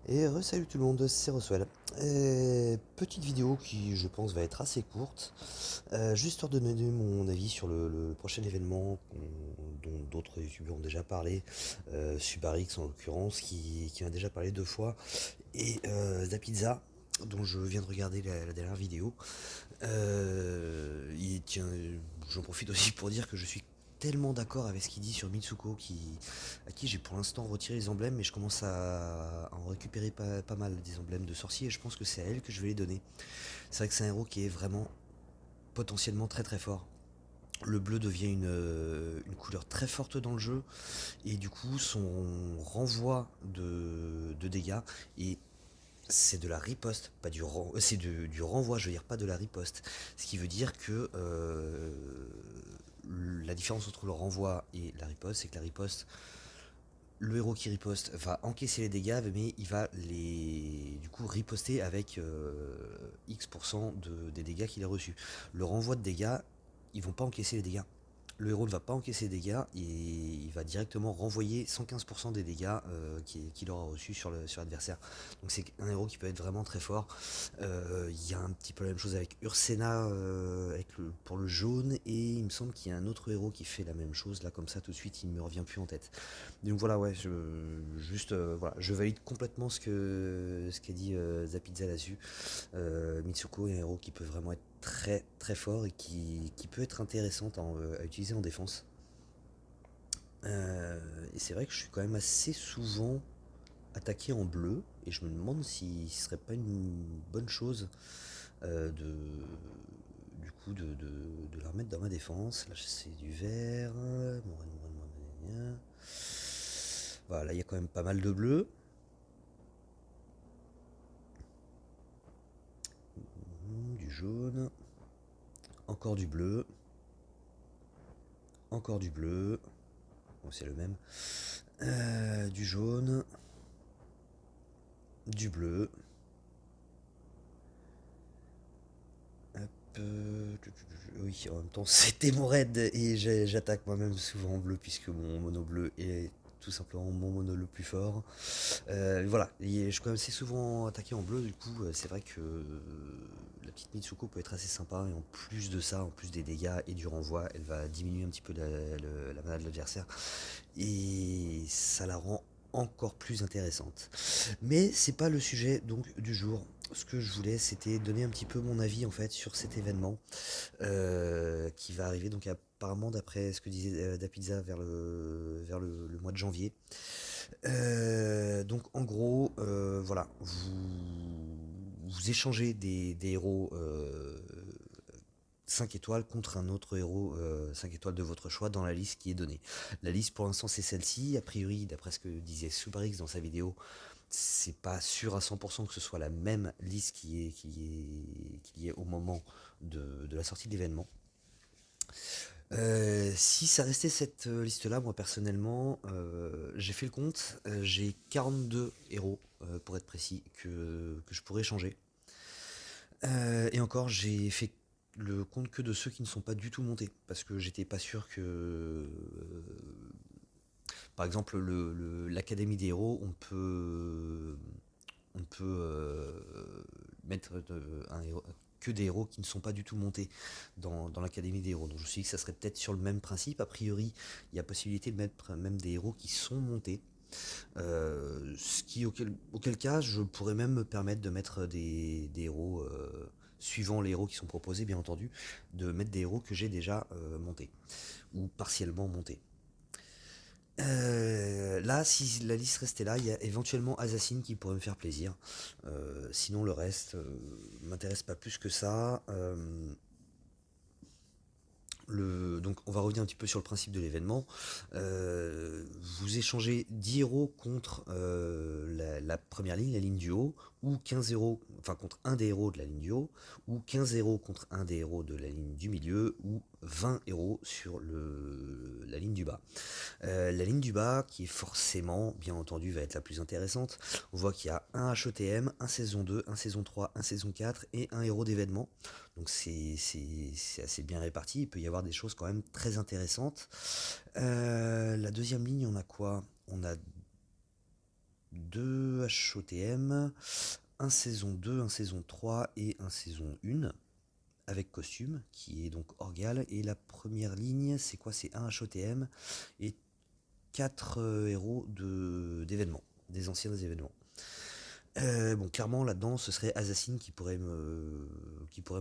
Et salut tout le monde, c'est Roswell. Petite vidéo qui je pense va être assez courte, juste pour donner mon avis sur le prochain événement dont d'autres youtubeurs ont déjà parlé, Subarix en l'occurrence, qui en a déjà parlé deux fois, et Zapizza, dont je viens de regarder la dernière vidéo. Tiens, j'en profite aussi pour dire que je suis tellement d'accord avec ce qu'il dit sur Mitsuko, à qui j'ai pour l'instant retiré les emblèmes, mais je commence à en récupérer pas mal des emblèmes de sorcier, et je pense que c'est à elle que je vais les donner. C'est vrai que c'est un héros qui est vraiment potentiellement très très fort. Le bleu devient une couleur très forte dans le jeu, et du coup son renvoi de dégâts est c'est de la riposte, pas c'est du renvoi, je veux dire pas de la riposte. Ce qui veut dire que la différence entre le renvoi et la riposte, c'est que la riposte, le héros qui riposte va encaisser les dégâts, mais il va les du coup riposter avec X% des dégâts qu'il a reçus. Le renvoi de dégâts, ils vont pas encaisser les dégâts. Le héros ne va pas encaisser des dégâts et il va directement renvoyer 115% des dégâts qu'il aura reçus sur l'adversaire. Donc c'est un héros qui peut être vraiment très fort. Il y a un petit peu la même chose avec Ursena pour le jaune, et il me semble qu'il y a un autre héros qui fait la même chose. Là comme ça tout de suite il ne me revient plus en tête. Donc voilà, ouais, voilà, je valide complètement ce qu'a dit Zapizza là-dessus. Mitsuko est un héros qui peut vraiment être très très fort et qui peut être intéressant à utiliser en défense. Et c'est vrai que je suis quand même assez souvent attaqué en bleu, et je me demande si ce serait pas une bonne chose de du coup de la remettre dans ma défense. Là c'est du vert. Voilà, il y a quand même pas mal de bleu. Du jaune, encore du bleu, encore du bleu, bon, c'est le même, du jaune, du bleu, hop, oui, en même temps c'était mon raid et j'attaque moi-même souvent en bleu puisque mon mono bleu est tout simplement mon mono le plus fort. Voilà, et je suis quand même assez souvent attaqué en bleu, du coup c'est vrai que la petite Mitsuko peut être assez sympa, et en plus de ça, en plus des dégâts et du renvoi, elle va diminuer un petit peu la mana de l'adversaire, et ça la rend encore plus intéressante. Mais c'est pas le sujet donc du jour. Ce que je voulais, c'était donner un petit peu mon avis en fait sur cet événement qui va arriver donc apparemment d'après ce que disait Dapizza le mois de janvier. Donc en gros, voilà, vous échangez des héros 5 étoiles contre un autre héros 5 étoiles de votre choix dans la liste qui est donnée. La liste pour l'instant c'est celle-ci, a priori d'après ce que disait Subarix dans sa vidéo, c'est pas sûr à 100% que ce soit la même liste qui est au moment de la sortie de l'événement. Si ça restait cette liste-là, moi personnellement, j'ai fait le compte, j'ai 42 héros, pour être précis, que je pourrais changer. Et encore, j'ai fait le compte que de ceux qui ne sont pas du tout montés, parce que j'étais pas sûr que... par exemple, l'Académie des héros, on peut mettre que des héros qui ne sont pas du tout montés dans l'Académie des héros. Donc je me suis dit que ça serait peut-être sur le même principe. A priori, il y a possibilité de mettre même des héros qui sont montés. Auquel cas, je pourrais même me permettre de mettre des héros, suivant les héros qui sont proposés, bien entendu, de mettre des héros que j'ai déjà montés, ou partiellement montés. Là, si la liste restait là, il y a éventuellement Assassin qui pourrait me faire plaisir. Sinon, le reste m'intéresse pas plus que ça. Donc on va revenir un petit peu sur le principe de l'événement. Vous échangez 10 euros contre la première ligne, la ligne du haut, ou 15 euros, enfin contre un des héros de la ligne du haut, ou 15 euros contre un des héros de la ligne du milieu, ou 20 euros sur la ligne du bas. La ligne du bas, qui est forcément, bien entendu, va être la plus intéressante. On voit qu'il y a un HETM, un saison 2, un saison 3, un saison 4 et un héros d'événement. Donc c'est assez bien réparti. Il peut y avoir des choses quand même très intéressantes. La deuxième ligne, on a quoi? On a 2 HOTM, un saison 2, un saison 3 et un saison 1 avec costume qui est donc Orgal. Et la première ligne, c'est quoi? C'est un HOTM et 4 héros d'événements, des anciens événements. Bon, clairement, là-dedans, ce serait Assassin qui pourrait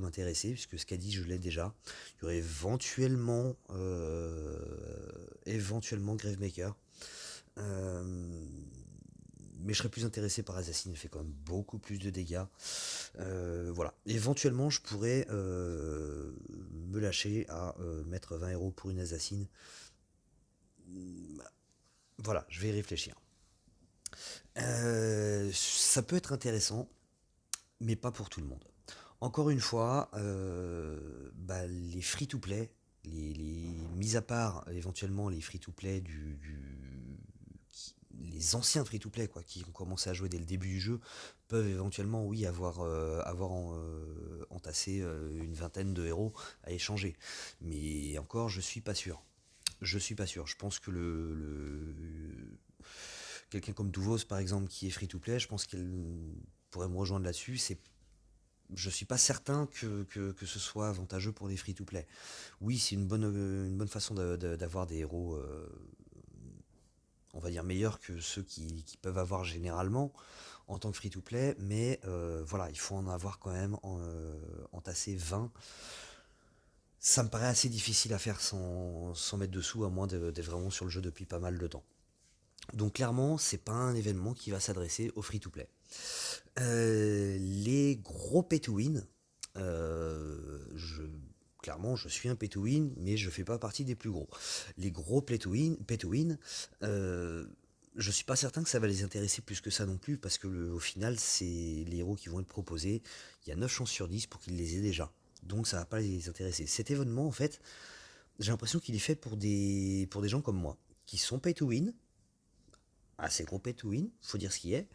m'intéresser, puisque ce qu'a dit, je l'ai déjà. Il y aurait éventuellement Gravemaker. Euh, mais je serais plus intéressé par Assassin, il fait quand même beaucoup plus de dégâts. Voilà. Éventuellement, je pourrais me lâcher à mettre 20 euros pour une Assassin. Voilà, je vais y réfléchir. Ça peut être intéressant, mais pas pour tout le monde. Encore une fois, les free-to-play, mis à part éventuellement les free-to-play les anciens free-to-play quoi, qui ont commencé à jouer dès le début du jeu, peuvent éventuellement, oui, avoir entassé une vingtaine de héros à échanger. Mais encore, je suis pas sûr. Je suis pas sûr. Je pense que quelqu'un comme Duvos, par exemple, qui est free-to-play, je pense qu'elle pourrait me rejoindre là-dessus. Je suis pas certain que ce soit avantageux pour des free-to-play. Oui, c'est une bonne façon d'avoir des héros, on va dire, meilleurs que ceux qui peuvent avoir généralement en tant que free-to-play, mais voilà, il faut en avoir quand même entassé 20. Ça me paraît assez difficile à faire sans mettre dessous, à moins d'être vraiment sur le jeu depuis pas mal de temps. Donc clairement, c'est pas un événement qui va s'adresser aux free-to-play. Les gros pay-to-win, clairement, je suis un pay-to-win, mais je fais pas partie des plus gros. Les gros pay-to-win, je suis pas certain que ça va les intéresser plus que ça non plus, parce que au final, c'est les héros qui vont être proposés. Il y a 9 chances sur 10 pour qu'ils les aient déjà. Donc ça va pas les intéresser. Cet événement, en fait, j'ai l'impression qu'il est fait pour des gens comme moi, qui sont pay-to-win, assez gros pay to win, faut dire ce qui est,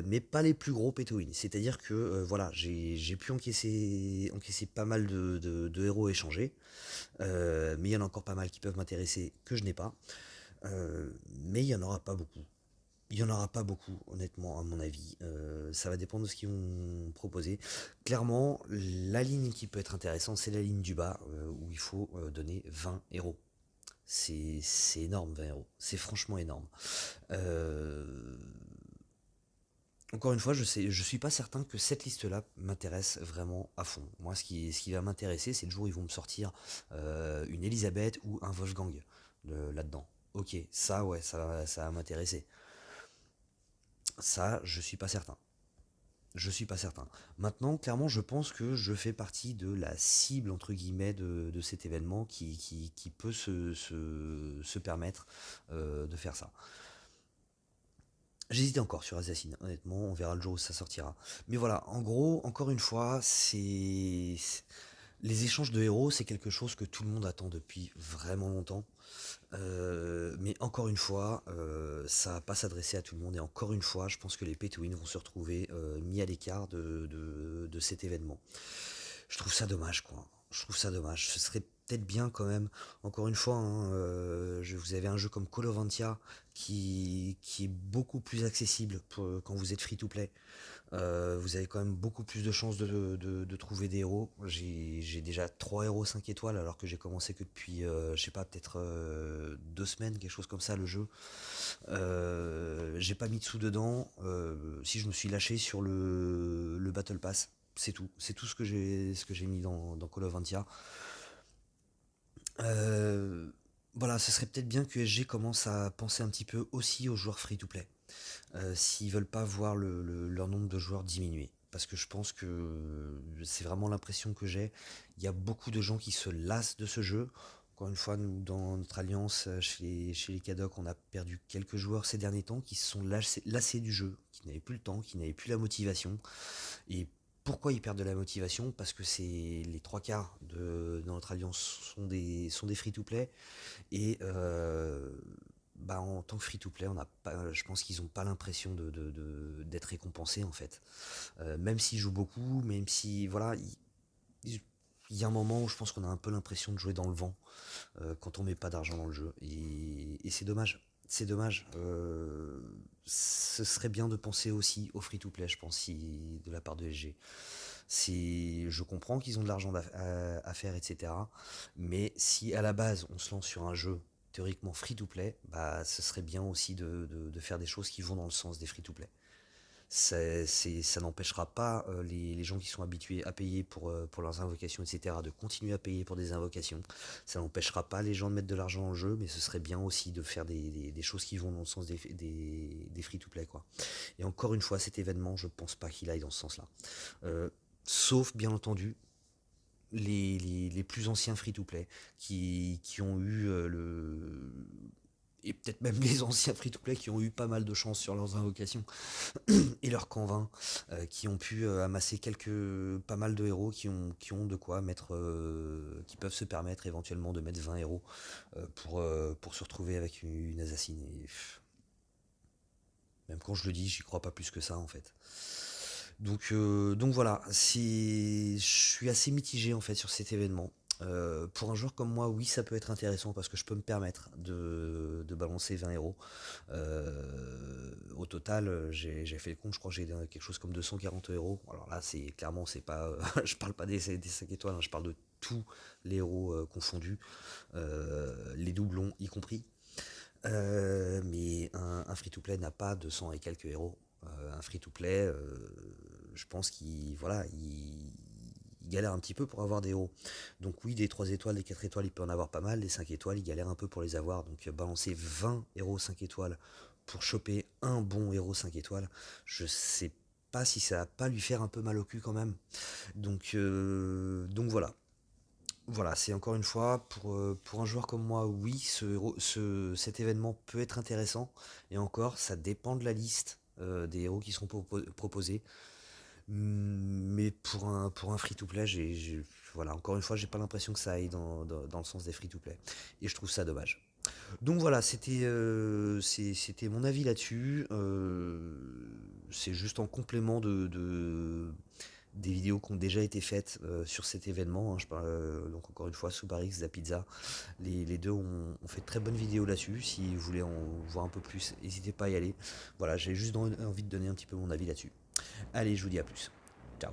mais pas les plus gros pay to win. C'est-à-dire que voilà, j'ai pu encaisser pas mal de héros échangés, mais il y en a encore pas mal qui peuvent m'intéresser que je n'ai pas, mais il y en aura pas beaucoup. Il y en aura pas beaucoup, honnêtement, à mon avis. Ça va dépendre de ce qu'ils vont proposer. Clairement, la ligne qui peut être intéressante, c'est la ligne du bas, où il faut donner 20 héros. C'est énorme, 20 euros. C'est franchement énorme. Euh, Encore une fois, je suis pas certain que cette liste-là m'intéresse vraiment à fond. Moi, ce qui va m'intéresser, c'est le jour où ils vont me sortir une Elisabeth ou un Wolfgang là-dedans. Ok, ça, ouais, ça va m'intéresser. Ça, je suis pas certain. Je suis pas certain. Maintenant, clairement, je pense que je fais partie de la cible, entre guillemets, de cet événement qui peut se permettre de faire ça. J'hésitais encore sur Assassin, honnêtement, on verra le jour où ça sortira. Mais voilà, en gros, encore une fois, les échanges de héros, c'est quelque chose que tout le monde attend depuis vraiment longtemps. Mais encore une fois, ça va pas s'adresser à tout le monde. Et encore une fois, je pense que les pay to win vont se retrouver mis à l'écart de cet événement. Je trouve ça dommage, quoi. Je trouve ça dommage. Ce serait peut-être bien quand même, encore une fois, hein, vous avez un jeu comme Call of Antia qui est beaucoup plus accessible quand vous êtes free-to-play. Vous avez quand même beaucoup plus de chances de trouver des héros. J'ai déjà 3 héros 5 étoiles alors que j'ai commencé que depuis, je sais pas, peut-être 2 semaines, quelque chose comme ça, le jeu. J'ai pas mis de sous dedans. Si je me suis lâché sur le Battle Pass, c'est tout. C'est tout ce que j'ai mis dans Call of Antia. Euh, voilà, ce serait peut-être bien que SG commence à penser un petit peu aussi aux joueurs free-to-play. S'ils veulent pas voir leur nombre de joueurs diminuer. Parce que je pense que c'est vraiment l'impression que j'ai. Il y a beaucoup de gens qui se lassent de ce jeu. Encore une fois, nous, dans notre alliance, chez les Cadoc, on a perdu quelques joueurs ces derniers temps qui se sont lassés du jeu, qui n'avaient plus le temps, qui n'avaient plus la motivation. Et pourquoi ils perdent de la motivation? Parce que c'est les trois quarts de notre alliance sont des free-to-play. Et en tant que free-to-play, on a pas, je pense qu'ils n'ont pas l'impression d'être récompensés en fait. Même s'ils jouent beaucoup, même si voilà, il y a un moment où je pense qu'on a un peu l'impression de jouer dans le vent quand on met pas d'argent dans le jeu. Et c'est dommage. c'est dommage. Ce serait bien de penser aussi au free-to-play, je pense, de la part de SG. Je comprends qu'ils ont de l'argent à faire, etc. Mais si à la base on se lance sur un jeu théoriquement free-to-play, bah, ce serait bien aussi de faire des choses qui vont dans le sens des free-to-play. Ça n'empêchera pas les gens qui sont habitués à payer pour leurs invocations, etc., de continuer à payer pour des invocations. Ça n'empêchera pas les gens de mettre de l'argent en jeu, mais ce serait bien aussi de faire des choses qui vont dans le sens des free-to-play, quoi. Et encore une fois, cet événement, je pense pas qu'il aille dans ce sens-là. Euh, Sauf, bien entendu, les plus anciens free-to-play qui ont eu et peut-être même les anciens free-to-play qui ont eu pas mal de chance sur leurs invocations et leurs convaincs, qui ont pu amasser pas mal de héros qui ont de quoi mettre, qui peuvent se permettre éventuellement de mettre 20 héros pour se retrouver avec une assassine. Et, même quand je le dis, j'y crois pas plus que ça en fait. Donc voilà, je suis assez mitigé en fait sur cet événement. Pour un joueur comme moi, oui, ça peut être intéressant parce que je peux me permettre de balancer 20 héros. Au total, j'ai fait le compte, je crois que j'ai quelque chose comme 240 euros. Alors là, c'est clairement, c'est pas, je parle pas des 5 étoiles, hein, je parle de tous les héros confondus, les doublons y compris. Mais un free-to-play n'a pas 200 et quelques héros. Un free-to-play, je pense qu'il voilà, il galère un petit peu pour avoir des héros. Donc oui, des 3 étoiles, des 4 étoiles, il peut en avoir pas mal. Des 5 étoiles, il galère un peu pour les avoir. Donc balancer 20 héros 5 étoiles pour choper un bon héros 5 étoiles, je sais pas si ça va pas lui faire un peu mal au cul quand même. Donc voilà. Voilà, c'est encore une fois, pour un joueur comme moi, oui, cet événement peut être intéressant. Et encore, ça dépend de la liste des héros qui seront proposés. Mais pour un free-to-play, voilà, encore une fois, j'ai pas l'impression que ça aille dans le sens des free-to-play. Et je trouve ça dommage. Donc voilà, c'était mon avis là-dessus. C'est juste en complément des vidéos qui ont déjà été faites sur cet événement, hein. Je parle donc encore une fois Subarix, Zapizza. Les deux ont fait de très bonnes vidéos là-dessus. Si vous voulez en voir un peu plus, n'hésitez pas à y aller. Voilà, j'ai juste envie de donner un petit peu mon avis là-dessus. Allez, je vous dis à plus. Ciao.